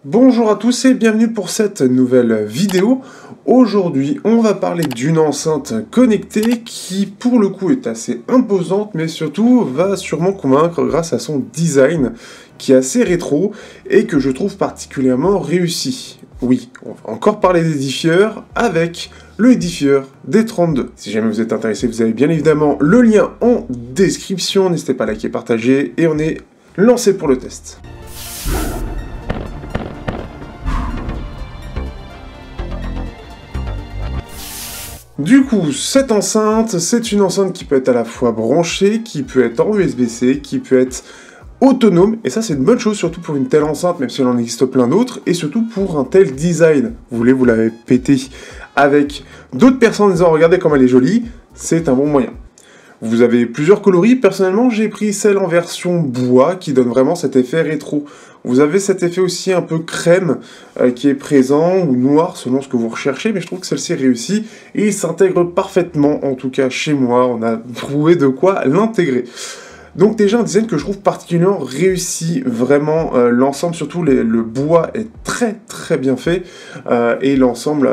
Bonjour à tous et bienvenue pour cette nouvelle vidéo. Aujourd'hui, on va parler d'une enceinte connectée qui, pour le coup, est assez imposante, mais surtout va sûrement convaincre grâce à son design qui est assez rétro et que je trouve particulièrement réussi. Oui, on va encore parler d'édifieurs avec le édifieur D32. Si jamais vous êtes intéressé, vous avez bien évidemment le lien en description. N'hésitez pas à liker, partager et on est lancé pour le test. Du coup, cette enceinte, c'est une enceinte qui peut être à la fois branchée, qui peut être en USB-C, qui peut être autonome, et ça c'est une bonne chose, surtout pour une telle enceinte, même si il en existe plein d'autres, et surtout pour un tel design. Vous l'avez pété avec d'autres personnes en disant « Regardez comme elle est jolie », c'est un bon moyen. Vous avez plusieurs coloris, personnellement j'ai pris celle en version bois qui donne vraiment cet effet rétro. Vous avez cet effet aussi un peu crème qui est présent, ou noir selon ce que vous recherchez, mais je trouve que celle-ci est réussie et il s'intègre parfaitement, en tout cas chez moi, on a trouvé de quoi l'intégrer. Donc déjà un design que je trouve particulièrement réussi, vraiment l'ensemble, surtout le bois est très bien fait et l'ensemble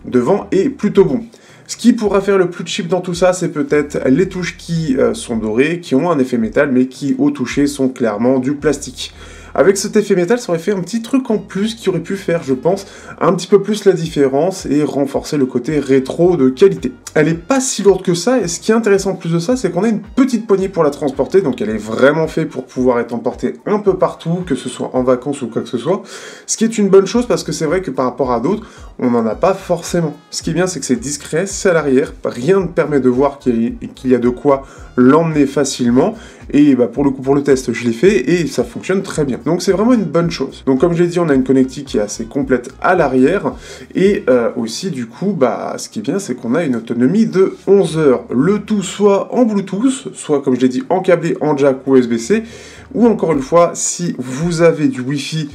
devant est plutôt bon. Ce qui pourra faire le plus cheap dans tout ça, c'est peut-être les touches qui sont dorées, qui ont un effet métal, mais qui au toucher sont clairement du plastique. Avec cet effet métal, ça aurait fait un petit truc en plus qui aurait pu faire, je pense, un petit peu plus la différence et renforcer le côté rétro de qualité. Elle est pas si lourde que ça, et ce qui est intéressant en plus de ça, c'est qu'on a une petite poignée pour la transporter, donc elle est vraiment faite pour pouvoir être emportée un peu partout, que ce soit en vacances ou quoi que ce soit, ce qui est une bonne chose parce que c'est vrai que par rapport à d'autres, on n'en a pas forcément. Ce qui est bien, c'est que c'est discret, c'est à l'arrière, rien ne permet de voir qu'il y a de quoi l'emmener facilement, et bah pour le coup, pour le test, je l'ai fait, et ça fonctionne très bien. Donc c'est vraiment une bonne chose. Donc comme je l'ai dit, on a une connectique qui est assez complète à l'arrière, et aussi du coup, bah ce qui est bien, c'est qu'on a une autonomie de 11 heures. Le tout soit en Bluetooth, soit comme je l'ai dit, en câblé, en jack ou USB-C, ou encore une fois, si vous avez du Wi-Fi,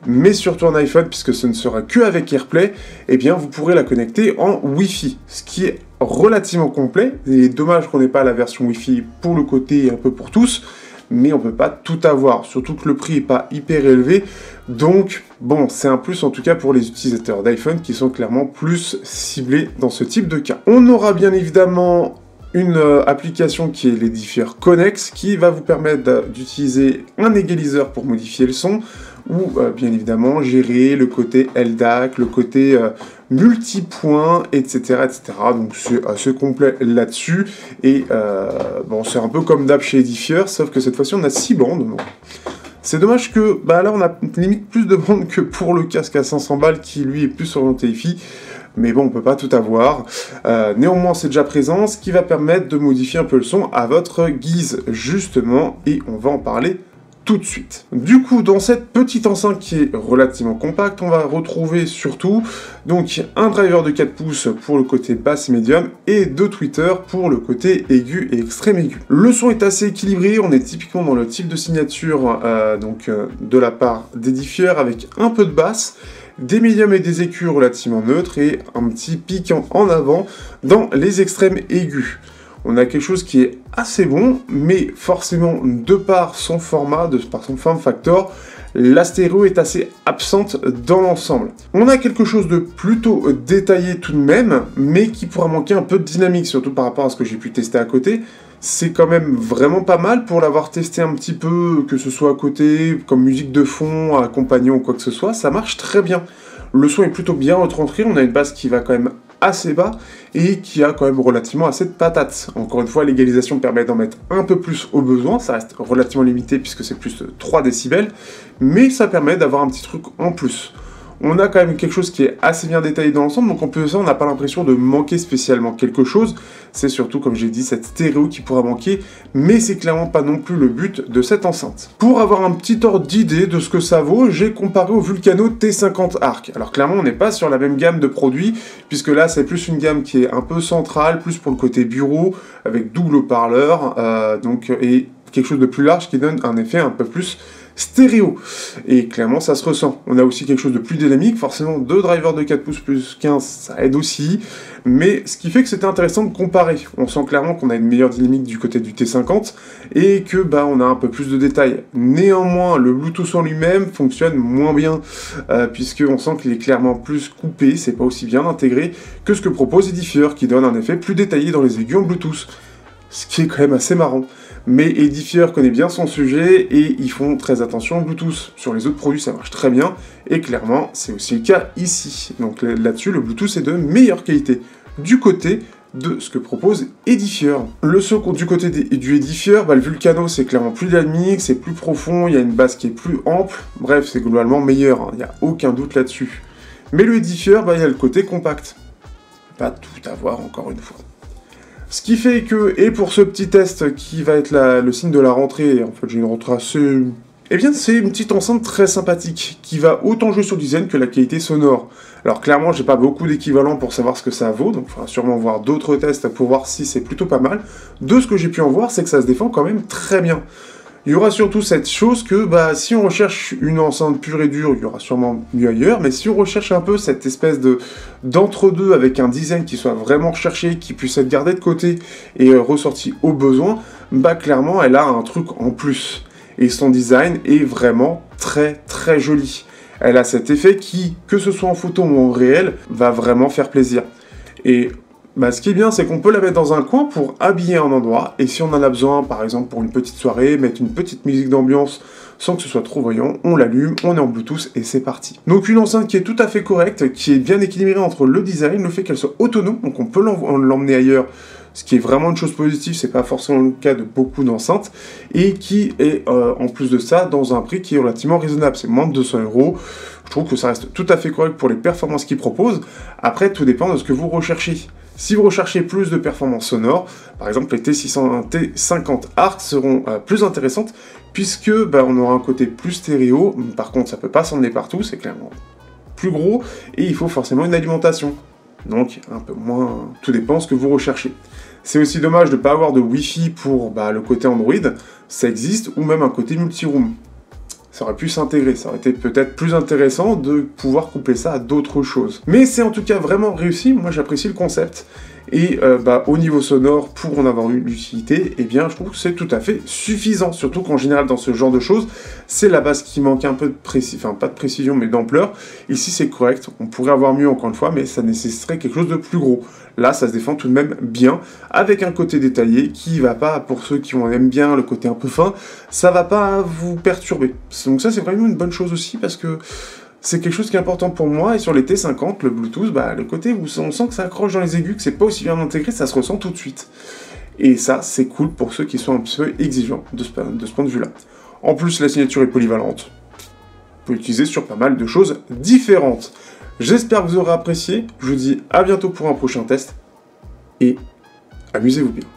mais surtout en iPhone, puisque ce ne sera que avec AirPlay, eh bien vous pourrez la connecter en Wi-Fi, ce qui est relativement complet. Il est dommage qu'on n'ait pas la version Wi-Fi pour le côté un peu pour tous, mais on peut pas tout avoir, surtout que le prix est pas hyper élevé, donc bon, c'est un plus en tout cas pour les utilisateurs d'iPhone qui sont clairement plus ciblés dans ce type de cas. On aura bien évidemment une application qui est l'Edifier Connex, qui va vous permettre d'utiliser un égaliseur pour modifier le son, ou bien évidemment gérer le côté LDAC, le côté multipoint, etc., etc. Donc c'est assez complet là-dessus, et bon, c'est un peu comme d'hab chez Edifier, sauf que cette fois-ci on a 6 bandes. Donc. C'est dommage que, bah là on a limite plus de bandes que pour le casque à 500 balles qui lui est plus orienté hi-fi. Mais bon, on peut pas tout avoir. Néanmoins, c'est déjà présent, ce qui va permettre de modifier un peu le son à votre guise, justement, et on va en parler tout de suite. Du coup, dans cette petite enceinte qui est relativement compacte, on va retrouver surtout donc un driver de 4 pouces pour le côté basse et médium, et 2 tweeters pour le côté aigu et extrême aigu. Le son est assez équilibré, on est typiquement dans le type de signature de la part d'Edifier, avec un peu de basse, des médiums et des écus relativement neutres, et un petit pic en avant dans les extrêmes aigus. On a quelque chose qui est assez bon, mais forcément, de par son format, par son form factor, la stéréo est assez absente dans l'ensemble. On a quelque chose de plutôt détaillé tout de même, mais qui pourra manquer un peu de dynamique, surtout par rapport à ce que j'ai pu tester à côté. C'est quand même vraiment pas mal pour l'avoir testé un petit peu, que ce soit à côté, comme musique de fond, accompagnant ou quoi que ce soit, ça marche très bien. Le son est plutôt bien retranscrit, on a une basse qui va quand même assez bas et qui a quand même relativement assez de patates. Encore une fois, l'égalisation permet d'en mettre un peu plus au besoin, ça reste relativement limité puisque c'est plus de 3 décibels, mais ça permet d'avoir un petit truc en plus. On a quand même quelque chose qui est assez bien détaillé dans l'ensemble, donc en plus de ça, on n'a pas l'impression de manquer spécialement quelque chose. C'est surtout, comme j'ai dit, cette stéréo qui pourra manquer, mais c'est clairement pas non plus le but de cette enceinte. Pour avoir un petit ordre d'idée de ce que ça vaut, j'ai comparé au Vulcano T50 Arc. Alors clairement, on n'est pas sur la même gamme de produits, puisque là, c'est plus une gamme qui est un peu centrale, plus pour le côté bureau, avec double haut-parleur, et quelque chose de plus large qui donne un effet un peu plus stéréo. Et clairement, ça se ressent. On a aussi quelque chose de plus dynamique, forcément 2 drivers de 4 pouces plus 15, ça aide aussi, mais ce qui fait que c'était intéressant de comparer. On sent clairement qu'on a une meilleure dynamique du côté du T50, et que on a un peu plus de détails. Néanmoins, le Bluetooth en lui-même fonctionne moins bien, puisqu'on sent qu'il est clairement plus coupé, c'est pas aussi bien intégré que ce que propose Edifier, qui donne un effet plus détaillé dans les aigus en Bluetooth. Ce qui est quand même assez marrant. Mais Edifier connaît bien son sujet et ils font très attention au Bluetooth. Sur les autres produits, ça marche très bien, et clairement, c'est aussi le cas ici. Donc là-dessus, le Bluetooth est de meilleure qualité du côté de ce que propose Edifier. Le son du côté du Edifier, le Vulcano, c'est clairement plus dynamique, c'est plus profond, il y a une basse qui est plus ample, bref, c'est globalement meilleur, il n'y a aucun doute là-dessus. Mais le Edifier, il y a le côté compact. Pas tout avoir encore une fois. Ce qui fait que, et pour ce petit test qui va être le signe de la rentrée, en fait j'ai une rentrée assez... Eh bien c'est une petite enceinte très sympathique, qui va autant jouer sur le design que la qualité sonore. Alors clairement j'ai pas beaucoup d'équivalent pour savoir ce que ça vaut, donc il faudra sûrement voir d'autres tests pour voir si c'est plutôt pas mal. De ce que j'ai pu en voir, c'est que ça se défend quand même très bien. Il y aura surtout cette chose que, si on recherche une enceinte pure et dure, il y aura sûrement mieux ailleurs, mais si on recherche un peu cette espèce d'entre-deux avec un design qui soit vraiment recherché, qui puisse être gardé de côté et ressorti au besoin, clairement, elle a un truc en plus. Et son design est vraiment très très joli. Elle a cet effet qui, que ce soit en photo ou en réel, va vraiment faire plaisir. Et ce qui est bien, c'est qu'on peut la mettre dans un coin pour habiller un endroit, et si on en a besoin, par exemple pour une petite soirée, mettre une petite musique d'ambiance sans que ce soit trop voyant, on l'allume, on est en Bluetooth et c'est parti. Donc une enceinte qui est tout à fait correcte, qui est bien équilibrée entre le design, le fait qu'elle soit autonome, donc on peut l'emmener ailleurs, ce qui est vraiment une chose positive, c'est pas forcément le cas de beaucoup d'enceintes, et qui est en plus de ça dans un prix qui est relativement raisonnable, c'est moins de 200 €. Je trouve que ça reste tout à fait correct pour les performances qu'ils proposent. Après, tout dépend de ce que vous recherchez. Si vous recherchez plus de performances sonores, par exemple les T50 Arc seront plus intéressantes, puisque on aura un côté plus stéréo, par contre ça peut pas s'emmener partout, c'est clairement plus gros, et il faut forcément une alimentation. Donc un peu moins, tout dépend de ce que vous recherchez. C'est aussi dommage de ne pas avoir de Wi-Fi pour le côté Android, ça existe, ou même un côté multi-room. Ça aurait pu s'intégrer, ça aurait été peut-être plus intéressant de pouvoir coupler ça à d'autres choses. Mais c'est en tout cas vraiment réussi, moi j'apprécie le concept. Et au niveau sonore, pour en avoir eu l'utilité, eh bien je trouve que c'est tout à fait suffisant. Surtout qu'en général dans ce genre de choses, c'est la base qui manque un peu de précision, enfin pas de précision mais d'ampleur. Ici c'est correct, on pourrait avoir mieux encore une fois, mais ça nécessiterait quelque chose de plus gros. Là ça se défend tout de même bien, avec un côté détaillé qui va pas, pour ceux qui aiment bien le côté un peu fin, ça va pas vous perturber. Donc ça c'est vraiment une bonne chose aussi, parce que c'est quelque chose qui est important pour moi, et sur les T50, le Bluetooth, le côté où on sent que ça accroche dans les aigus, que c'est pas aussi bien intégré, ça se ressent tout de suite. Et ça, c'est cool pour ceux qui sont un petit peu exigeants de ce point de vue-là. En plus, la signature est polyvalente. On peut l'utiliser sur pas mal de choses différentes. J'espère que vous aurez apprécié. Je vous dis à bientôt pour un prochain test, et amusez-vous bien.